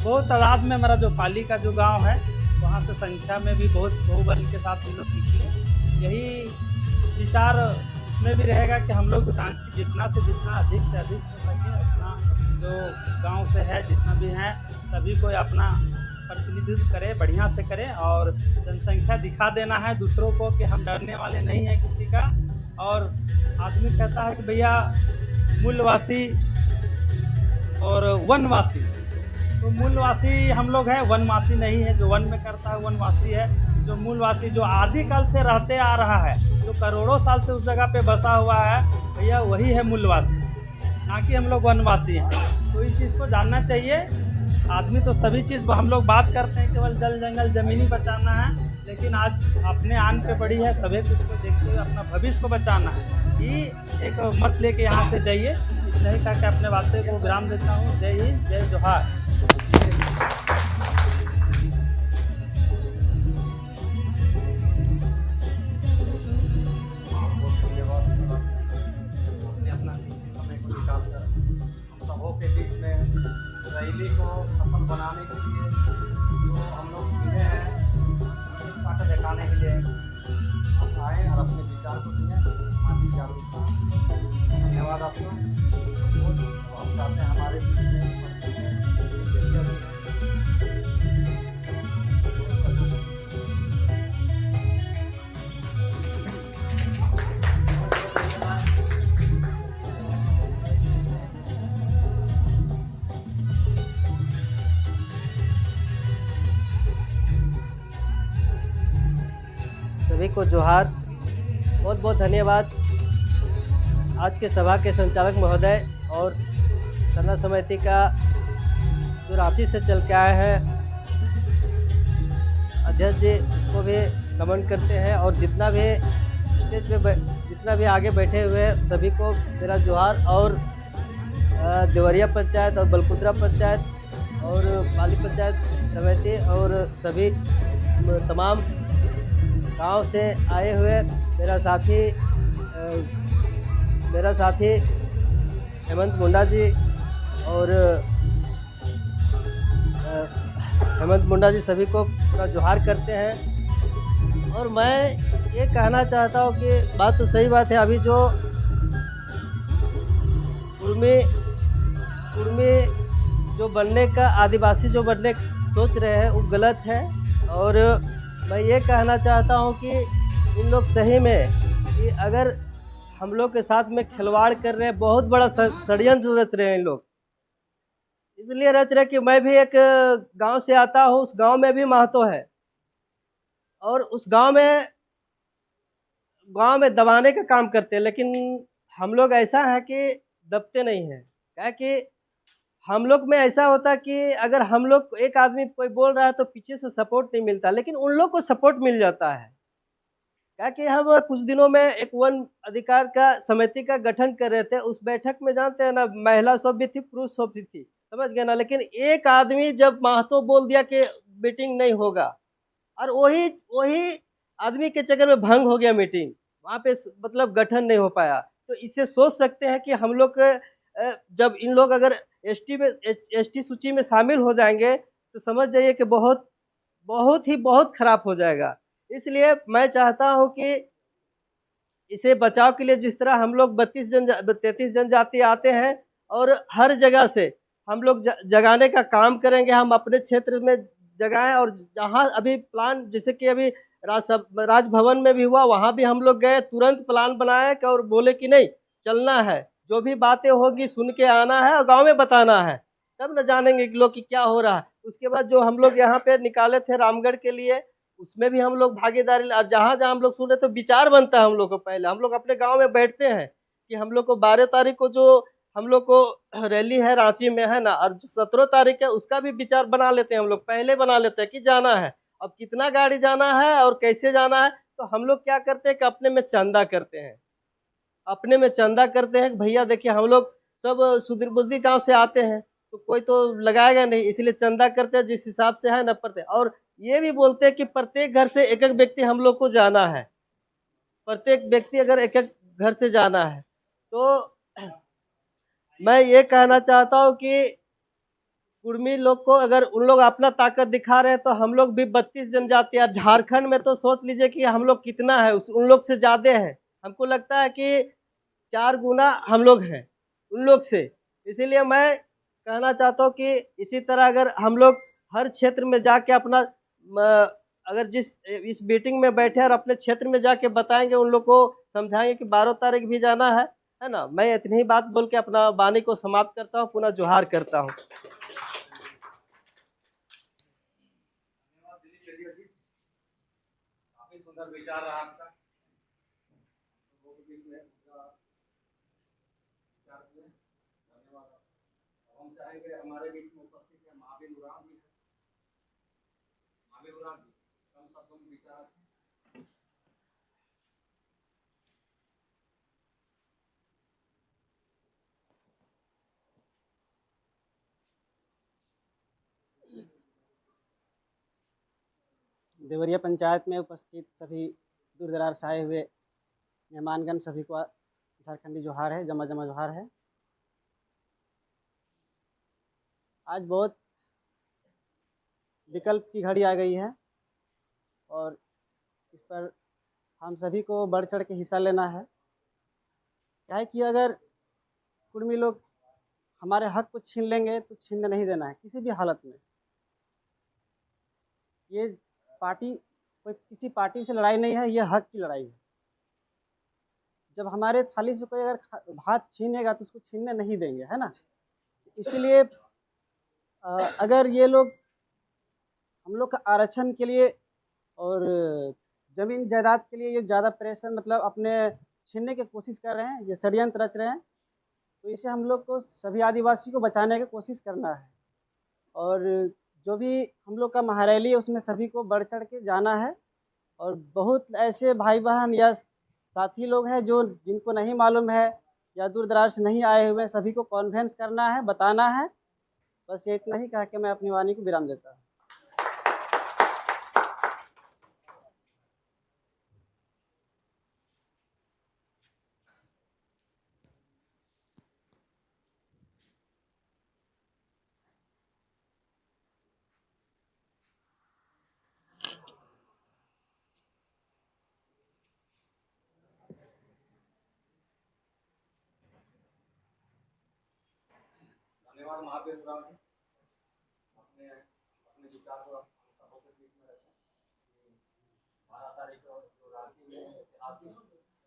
बहुत तादाद में हमारा जो पाली का जो गांव है, वहाँ से संख्या में भी बहुत बहुबल के साथ हम लोग निकले। यही विचार इसमें भी रहेगा कि हम लोग जितना से जितना अधिक से अधिक हो सके, अपना जो गांव से है जितना भी हैं सभी को अपना प्रतिनिधित्व करें, बढ़िया से करें और जनसंख्या दिखा देना है दूसरों को कि हम डरने वाले नहीं हैं किसी का। और आदमी कहता है कि भैया मूलवासी और वनवासी, तो मूलवासी हम लोग हैं, वनवासी नहीं है। जो वन में करता है वनवासी है, जो मूलवासी जो आदिकाल से रहते आ रहा है, जो करोड़ों साल से उस जगह पे बसा हुआ है, भैया वही है मूलवासी, ना कि हम लोग वनवासी हैं। तो इस चीज़ को जानना चाहिए। आदमी तो सभी चीज़ हम लोग बात करते हैं केवल जल जंगल ज़मीन ही बचाना है, लेकिन आज अपने आन पे पड़ी है, सभी कुछ को देखते हुए अपना भविष्य को बचाना है। कि एक मत लेके यहाँ से जाइए, इतना ही कहा कि अपने बातें को विराम देता हूँ। जय हिंद, जय जोहार। के बीच में रैली को सफल बनाने के लिए जो हम लोग मिले हैं उसका दिखाने के लिए आप आए और अपने विचार को दिए सामाजिक जागरूकता। धन्यवाद आपको। तो हम चाहते हैं हमारे बीच में सभी को जोहार। बहुत बहुत धन्यवाद आज के सभा के संचालक महोदय और सरना समिति का जो रांची से चल के आए हैं अध्यक्ष जी, इसको भी कमेंट करते हैं। और जितना भी स्टेज पे जितना भी आगे बैठे हुए हैं सभी को मेरा जोहार। और देवरिया पंचायत और बलकुद्रा पंचायत और पाली पंचायत समिति और सभी तमाम गांव से आए हुए मेरा साथी हेमंत मुंडा जी और हेमंत मुंडा जी सभी को पूरा जोहार करते हैं। और मैं ये कहना चाहता हूँ कि बात तो सही बात है, अभी जो कुर्मी जो बनने का आदिवासी जो बनने सोच रहे हैं वो गलत है। और मैं ये कहना चाहता हूँ कि इन लोग सही में कि अगर हम लोग के साथ में खिलवाड़ कर रहे हैं, बहुत बड़ा षड्यंत्र रच रहे हैं इन लोग। इसलिए रच रहे कि मैं भी एक गांव से आता हूँ, उस गांव में भी महतो है और उस गांव में दबाने का काम करते हैं। लेकिन हम लोग ऐसा है कि दबते नहीं हैं। क्या कि हम लोग में ऐसा होता कि अगर हम लोग एक आदमी कोई बोल रहा है तो पीछे से सपोर्ट नहीं मिलता, लेकिन उन लोग को सपोर्ट मिल जाता है। क्या कि हम कुछ दिनों में एक वन अधिकार का समिति का गठन कर रहे थे। उस बैठक में जानते हैं ना, महिला सब भी थी, पुरुष सब भी थी, समझ गए ना। लेकिन एक आदमी जब महतो बोल दिया कि मीटिंग नहीं होगा, और वही आदमी के चक्कर में भंग हो गया मीटिंग, वहाँ पे मतलब गठन नहीं हो पाया। तो इससे सोच सकते हैं कि हम लोग जब इन लोग अगर एसटी सूची में शामिल हो जाएंगे तो समझ जाइए कि बहुत खराब हो जाएगा। इसलिए मैं चाहता हूं कि इसे बचाव के लिए जिस तरह हम लोग 33 जनजाति आते हैं और हर जगह से हम लोग जगाने का काम करेंगे। हम अपने क्षेत्र में जगाएं और जहां अभी प्लान, जैसे कि अभी राजभवन में भी हुआ, वहां भी हम लोग गए, तुरंत प्लान बनाए और बोले कि नहीं चलना है, जो भी बातें होगी सुन के आना है और गांव में बताना है, तब न जानेंगे कि लोग कि क्या हो रहा है। उसके बाद जो हम लोग यहाँ पे निकाले थे रामगढ़ के लिए, उसमें भी हम लोग भागीदारी, और जहाँ जहाँ हम लोग सुन रहे तो विचार बनता है हम लोग को। पहले हम लोग अपने गांव में बैठते हैं कि हम लोग को 12 तारीख को जो हम लोग को रैली है रांची में, है ना, और जो 17 तारीख है उसका भी विचार बना लेते हैं हम लोग, पहले बना लेते हैं कि जाना है, अब कितना गाड़ी जाना है और कैसे जाना है। तो हम लोग क्या करते हैं कि अपने में चंदा करते हैं। भैया देखिए हम लोग सब सुदूरबुद्धी गांव से आते हैं तो कोई तो लगाएगा नहीं, इसलिए चंदा करते हैं जिस हिसाब से है न पड़ते। और ये भी बोलते हैं कि प्रत्येक घर से एक एक व्यक्ति हम लोग को जाना है, प्रत्येक व्यक्ति अगर एक एक घर से जाना है। तो मैं ये कहना चाहता हूँ कि कुर्मी लोग को अगर उन लोग अपना ताकत दिखा रहे हैं तो हम लोग भी 32 जनजाति, और झारखंड में तो सोच लीजिए कि हम लोग कितना है, उन लोग से ज़्यादा है। हमको लगता है कि 4 गुना हम लोग हैं उन लोग से। इसीलिए मैं कहना चाहता हूँ कि इसी तरह अगर हम लोग हर क्षेत्र में जाके अपना अगर इस मीटिंग में बैठे और अपने क्षेत्र में जाके बताएंगे, उन लोग को समझाएंगे कि 12 तारीख भी जाना है ना। मैं इतनी ही बात बोल के अपना वाणी को समाप्त करता हूँ, पुनः जोहार करता हूँ। काफी सुंदर विचार रहा आपका। हम चाहेंगे हमारे बीच में उपस्थित है महावीर उरांव जी, कम शब्दों में विचार। देवरिया पंचायत में उपस्थित सभी दूर दराज से आए हुए मेहमानगण सभी को झारखंडी जोहार है, जमा जमा जोहार है। आज बहुत विकल्प की घड़ी आ गई है और इस पर हम सभी को बढ़ चढ़ के हिस्सा लेना है। क्या है कि अगर कुर्मी लोग हमारे हक को छीन लेंगे तो छीनने नहीं देना है किसी भी हालत में। ये पार्टी कोई किसी पार्टी से लड़ाई नहीं है, ये हक की लड़ाई है। जब हमारे थाली से कोई अगर भात छीनेगा तो उसको छीनने नहीं देंगे, है ना। इसीलिए अगर ये लोग हम लोग का आरक्षण के लिए और ज़मीन जायदाद के लिए ये ज़्यादा प्रेशर मतलब अपने छीनने की कोशिश कर रहे हैं, ये षड्यंत्र रच रहे हैं, तो इसे हम लोग को सभी आदिवासी को बचाने की कोशिश करना है। और जो भी हम लोग का महारैली है उसमें सभी को बढ़ चढ़ के जाना है। और बहुत ऐसे भाई बहन या साथी लोग हैं जो जिनको नहीं मालूम है या दूर दराज से नहीं आए हुए, सभी को कॉन्वेंस करना है, बताना है। बस ये इतना ही कह के मैं अपनी वाणी को विराम देता हूँ। धन्यवाद महावीर राम जी, अपने अपने विचार को हम सबों के बीच में रखें। 12 तारीख को जो रांची में ऐतिहासिक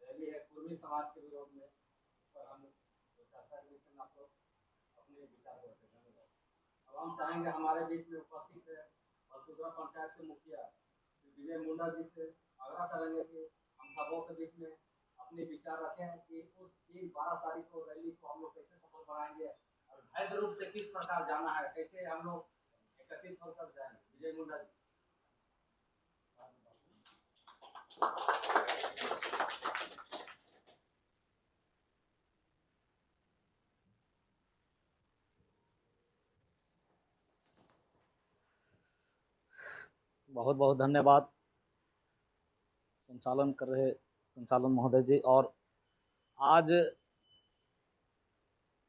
रैली है कुर्मी समाज के विरोध में, उस पर हम जो चर्चा की उसमें आप लोग अपने विचार को रखें। धन्यवाद। अब हम चाहेंगे हमारे बीच में उपस्थित है बलसुधरा पंचायत के मुखिया विजय मुंडा जी से आग्रह करेंगे कि हम सबों के बीच में अपने विचार रखें कि उस दिन 12 तारीख को रैली को हम लोग कैसे सफल बनाएंगे और भव्य रूप से किस प्रकार जाना है, कैसे हम लोग एकत्रित होकर जाएंगे। विजय मुंडा जी। बहुत बहुत धन्यवाद संचालन कर रहे संचालन महोदय जी। और आज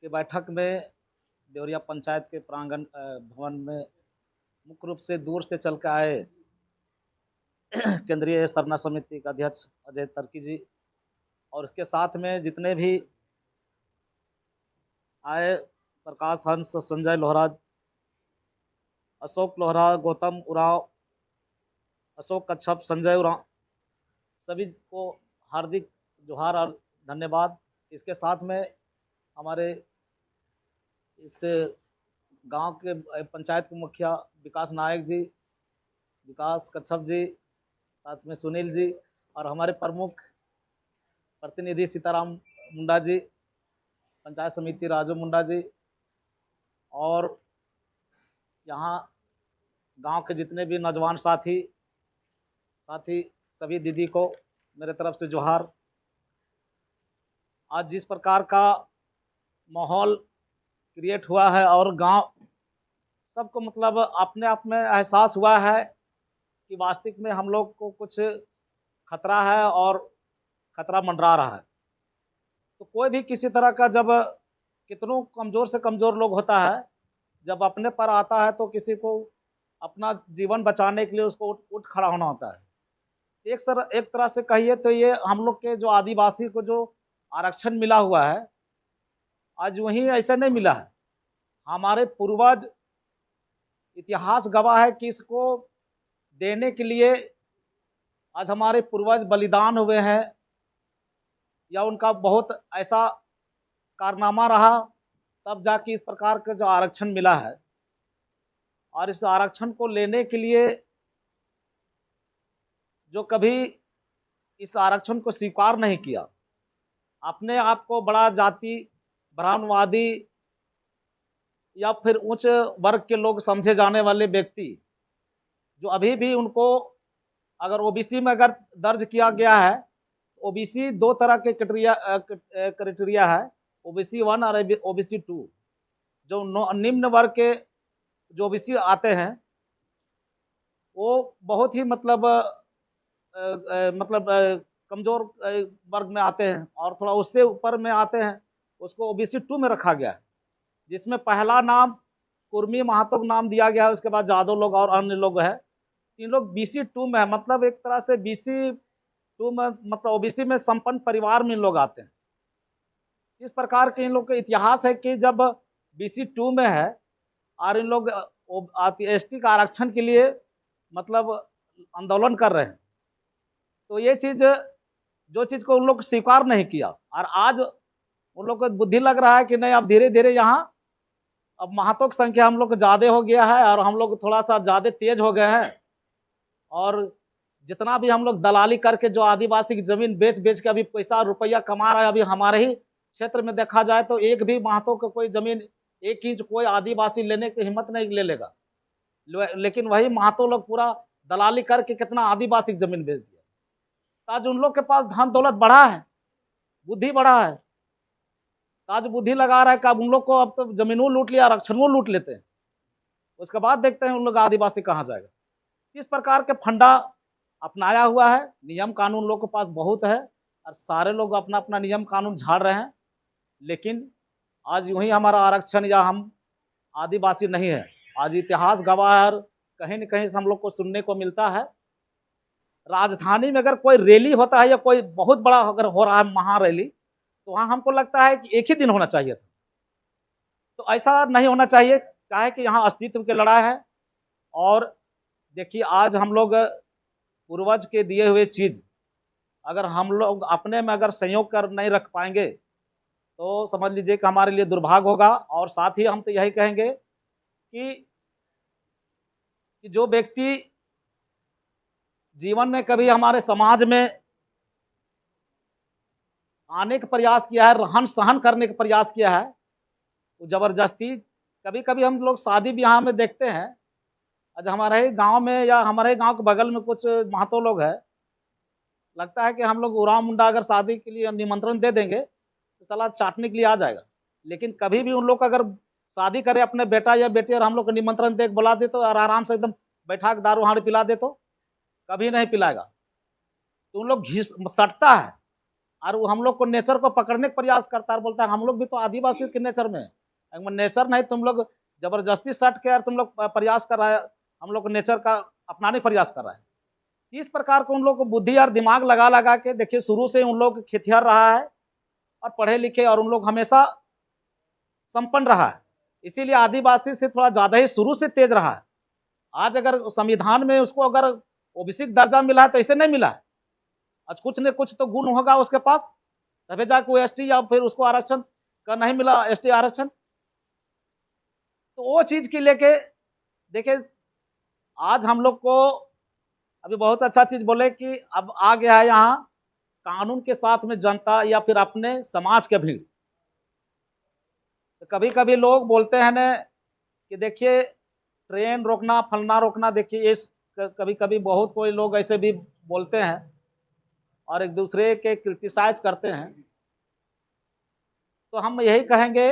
के बैठक में देवरिया पंचायत के प्रांगण भवन में मुख्य रूप से दूर से चल के आए केंद्रीय सरना समिति का अध्यक्ष अजय तर्की जी और उसके साथ में जितने भी आए प्रकाश हंस, संजय लोहरा, अशोक लोहरा, गौतम उरांव, अशोक कच्छप, संजय उरांव, सभी को हार्दिक जोहार और धन्यवाद। इसके साथ में हमारे इस गांव के पंचायत के मुखिया विकास नायक जी, विकास कच्छप जी, साथ में सुनील जी और हमारे प्रमुख प्रतिनिधि सीताराम मुंडा जी, पंचायत समिति राजू मुंडा जी और यहाँ गांव के जितने भी नौजवान साथी सभी दीदी को मेरे तरफ से जोहार। आज जिस प्रकार का माहौल क्रिएट हुआ है और गांव सबको मतलब अपने आप में एहसास हुआ है कि वास्तविक में हम लोग को कुछ खतरा है और खतरा मंडरा रहा है। तो कोई भी किसी तरह का जब कितनों कमज़ोर से कमज़ोर लोग होता है, जब अपने पर आता है तो किसी को अपना जीवन बचाने के लिए उसको उठ खड़ा होना होता है। एक तरह से कहिए तो ये हम लोग के जो आदिवासी को जो आरक्षण मिला हुआ है, आज वहीं ऐसा नहीं मिला है। हमारे पूर्वज इतिहास गवाह है कि इसको देने के लिए आज हमारे पूर्वज बलिदान हुए हैं या उनका बहुत ऐसा कारनामा रहा, तब जाके इस प्रकार का जो आरक्षण मिला है। और इस आरक्षण को लेने के लिए जो कभी इस आरक्षण को स्वीकार नहीं किया, अपने आप को बड़ा जाति ब्राह्मणवादी या फिर उच्च वर्ग के लोग समझे जाने वाले व्यक्ति जो अभी भी उनको अगर ओबीसी में अगर दर्ज किया गया है, ओबीसी दो तरह के क्राइटेरिया है, ओबीसी 1 और ओबीसी 2। जो निम्न वर्ग के जो ओबीसी आते हैं वो बहुत ही मतलब कमज़ोर वर्ग में आते हैं और थोड़ा उससे ऊपर में आते हैं, उसको ओबीसी 2 में रखा गया है, जिसमें पहला नाम कुर्मी महातो को नाम दिया गया है, उसके बाद यादव लोग और अन्य लोग हैं। तीन लोग BC2 में है, मतलब एक तरह से BC2 में मतलब OBC में संपन्न परिवार में इन लोग आते हैं। इस प्रकार के इन लोग का इतिहास है कि जब BC2 में है और इन लोग ST का आरक्षण के लिए मतलब आंदोलन कर रहे हैं, तो ये चीज जो चीज को उन लोग स्वीकार नहीं किया, और आज उन लोग को बुद्धि लग रहा है कि नहीं, अब धीरे धीरे यहाँ अब महातो की संख्या हम लोग को ज्यादा हो गया है और हम लोग थोड़ा सा ज्यादा तेज हो गए हैं, और जितना भी हम लोग दलाली करके जो आदिवासी की जमीन बेच बेच के अभी पैसा रुपया कमा रहा है, अभी हमारे ही क्षेत्र में देखा जाए तो एक भी महातो को कोई जमीन 1 इंच कोई आदिवासी लेने की हिम्मत नहीं ले लेगा, लेकिन वही महातो लोग पूरा दलाली करके कितना आदिवासी की जमीन बेच दिया। आज उन लोग के पास धन दौलत बढ़ा है, बुद्धि बढ़ा है, आज बुद्धि लगा रहा है कि अब उन लोग को अब तो जमीनों लूट लिया, आरक्षणों लूट लेते हैं, उसके बाद देखते हैं उन लोग आदिवासी कहाँ जाएगा। इस प्रकार के फंडा अपनाया हुआ है, नियम कानून लोग के पास बहुत है और सारे लोग अपना अपना नियम कानून झाड़ रहे हैं, लेकिन आज यूं ही हमारा आरक्षण या हम आदिवासी नहीं है। आज इतिहास गवाह है और कहीं न कहीं से हम लोग को सुनने को मिलता है। राजधानी में अगर कोई रैली होता है या कोई बहुत बड़ा अगर हो रहा है महारैली, तो वहाँ हमको लगता है कि एक ही दिन होना चाहिए था, तो ऐसा नहीं होना चाहिए। क्या है कि यहाँ अस्तित्व की लड़ाई है, और देखिए आज हम लोग पूर्वज के दिए हुए चीज अगर हम लोग अपने में अगर संयोग कर नहीं रख पाएंगे तो समझ लीजिए कि हमारे लिए दुर्भाग्य होगा। और साथ ही हम तो यही कहेंगे कि जो व्यक्ति जीवन में कभी हमारे समाज में आने का प्रयास किया है, रहन सहन करने का प्रयास किया है, तो जबरदस्ती कभी कभी हम लोग शादी ब्याह में देखते हैं, आज हमारे ही गांव में या हमारे ही गांव के बगल में कुछ महातो लोग हैं, लगता है कि हम लोग उराव मुंडा अगर शादी के लिए निमंत्रण दे देंगे तो साला चाटने के लिए आ जाएगा, लेकिन कभी भी उन लोग का अगर शादी करे अपने बेटा या बेटी और हम लोग को निमंत्रण दे बुला दे तो और आराम से एकदम बैठा के दारू हाड़ी पिला दे तो कभी नहीं पिलाएगा। तो उन लोग घिस सटता है और वो हम लोग को नेचर को पकड़ने का प्रयास करता है, बोलता है हम लोग भी तो आदिवासी के नेचर में है। नेचर नहीं, तुम लोग जबरदस्ती सट के और तुम लोग प्रयास कर रहा है, हम लोग को नेचर का अपनाने का प्रयास कर रहा है। इस प्रकार को उन लोग को बुद्धि और दिमाग लगा लगा के देखिए शुरू से उन लोग खेतिहर रहा है और पढ़े लिखे, और उन लोग हमेशा संपन्न रहा है, इसीलिए आदिवासी से थोड़ा ज्यादा ही शुरू से तेज रहा है। आज अगर संविधान में उसको अगर ओबीसी का दर्जा मिला है तो ऐसे नहीं मिला है, आज कुछ न कुछ तो गुण होगा उसके पास, तभी जाके वो एसटी या फिर उसको आरक्षण का नहीं मिला एसटी आरक्षण। तो वो चीज की लेके देखिए आज हम लोग को अभी बहुत अच्छा चीज बोले कि अब आ गया है यहाँ कानून के साथ में जनता या फिर अपने समाज के भीड़। तो कभी कभी लोग बोलते हैं न कि देखिए ट्रेन रोकना फलना रोकना, देखिए इस कभी कभी बहुत कोई लोग ऐसे भी बोलते हैं और एक दूसरे के क्रिटिसाइज करते हैं। तो हम यही कहेंगे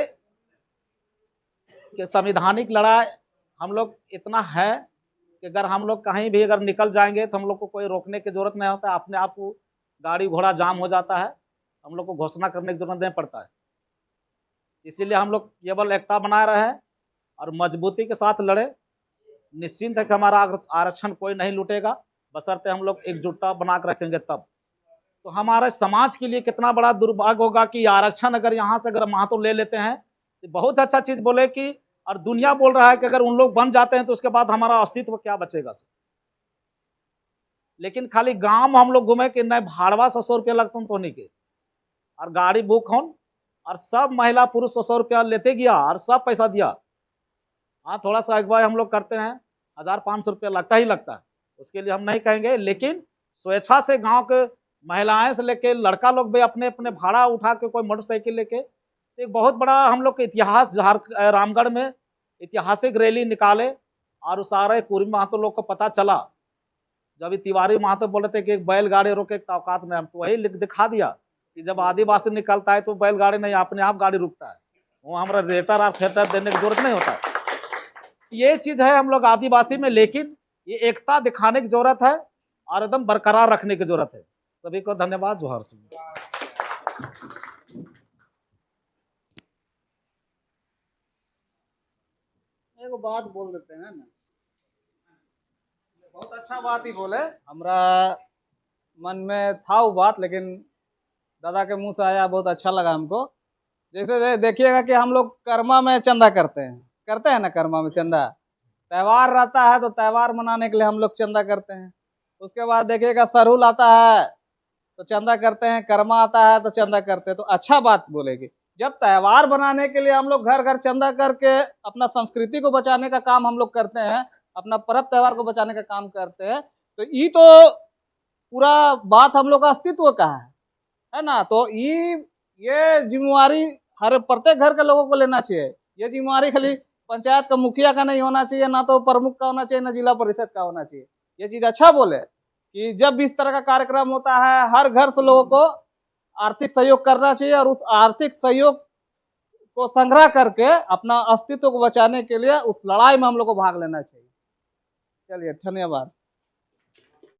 कि संवैधानिक लड़ाई हम लोग इतना है कि अगर हम लोग कहीं भी अगर निकल जाएंगे तो हम लोग को कोई रोकने की जरूरत नहीं होता है, अपने आप को गाड़ी घोड़ा जाम हो जाता है, हम लोग को घोषणा करने की जरूरत नहीं पड़ता है। इसीलिए हम लोग केवल एकता बनाए रहे और मजबूती के साथ लड़े। निश्चिंत है कि हमारा आरक्षण कोई नहीं लूटेगा, बशर्ते हम लोग एकजुटता बना कर रखेंगे तब। तो हमारे समाज के लिए कितना बड़ा दुर्भाग्य होगा कि आरक्षण अगर यहाँ से अगर महातो ले लेते हैं तो बहुत अच्छा चीज बोले कि, और दुनिया बोल रहा है कि अगर उन लोग बन जाते हैं तो उसके बाद हमारा अस्तित्व क्या बचेगा। लेकिन खाली गांव में हम लोग घूमे कि नहीं भाड़वा 100 रुपया लगता तो नहीं के, और गाड़ी बुक हो और सब महिला पुरुष 100 रुपया लेते गया और सब पैसा दिया। हाँ थोड़ा सा अगवा हम लोग करते हैं, 1500 रुपया लगता ही लगता है, उसके लिए हम नहीं कहेंगे, लेकिन स्वेच्छा से गांव के महिलाएं से लेके लड़का लोग भी अपने अपने भाड़ा उठा के कोई मोटरसाइकिल लेके, तो एक बहुत बड़ा हम लोग का इतिहास रामगढ़ में ऐतिहासिक रैली निकाले और उस सारे कुर्मी महातो लोग को पता चला। जब तिवारी महातो बोले थे कि एक बैलगाड़ी रोके एक औकात में, तो वही लिख दिखा दिया कि जब आदिवासी निकलता है तो बैलगाड़ी नहीं अपने आप गाड़ी रुकता है, वो हमारा रेटर और फेटर देने की जरूरत नहीं होता है। ये चीज है हम लोग आदिवासी में, लेकिन ये एकता दिखाने की जरूरत है और एकदम बरकरार रखने की जरूरत है। सभी को धन्यवाद। जोहार। एगो बात बोल देते हैं ना, बहुत अच्छा बात ही बोले। हमरा मन में था वो बात, लेकिन दादा के मुंह से आया, बहुत अच्छा लगा हमको। जैसे देखिएगा कि हम लोग कर्मा में चंदा करते हैं ना, कर्मा में चंदा, त्यौहार रहता है तो त्यौहार मनाने के लिए हम लोग चंदा करते हैं। उसके बाद देखिएगा सरहुल आता है तो चंदा करते हैं, कर्मा आता है तो चंदा करते हैं। तो अच्छा बात बोलेगी, जब त्यौहार बनाने के लिए हम लोग घर घर चंदा करके अपना संस्कृति को बचाने का काम हम लोग करते हैं, अपना पर्व त्यौहार को बचाने का काम करते हैं, तो ये तो पूरा बात हम लोग का अस्तित्व का है ना। तो ये जिम्मेवारी हर प्रत्येक घर के लोगों को लेना चाहिए। ये जिम्मेवारी खाली पंचायत का मुखिया का नहीं होना चाहिए, ना तो प्रमुख का होना चाहिए, ना जिला परिषद का होना चाहिए। ये चीज अच्छा बोले कि जब भी इस तरह का कार्यक्रम होता है, हर घर से लोगों को आर्थिक सहयोग करना चाहिए, और उस आर्थिक सहयोग को संग्रह करके अपना अस्तित्व को बचाने के लिए उस लड़ाई में हम लोग को भाग लेना चाहिए। चलिए, धन्यवाद।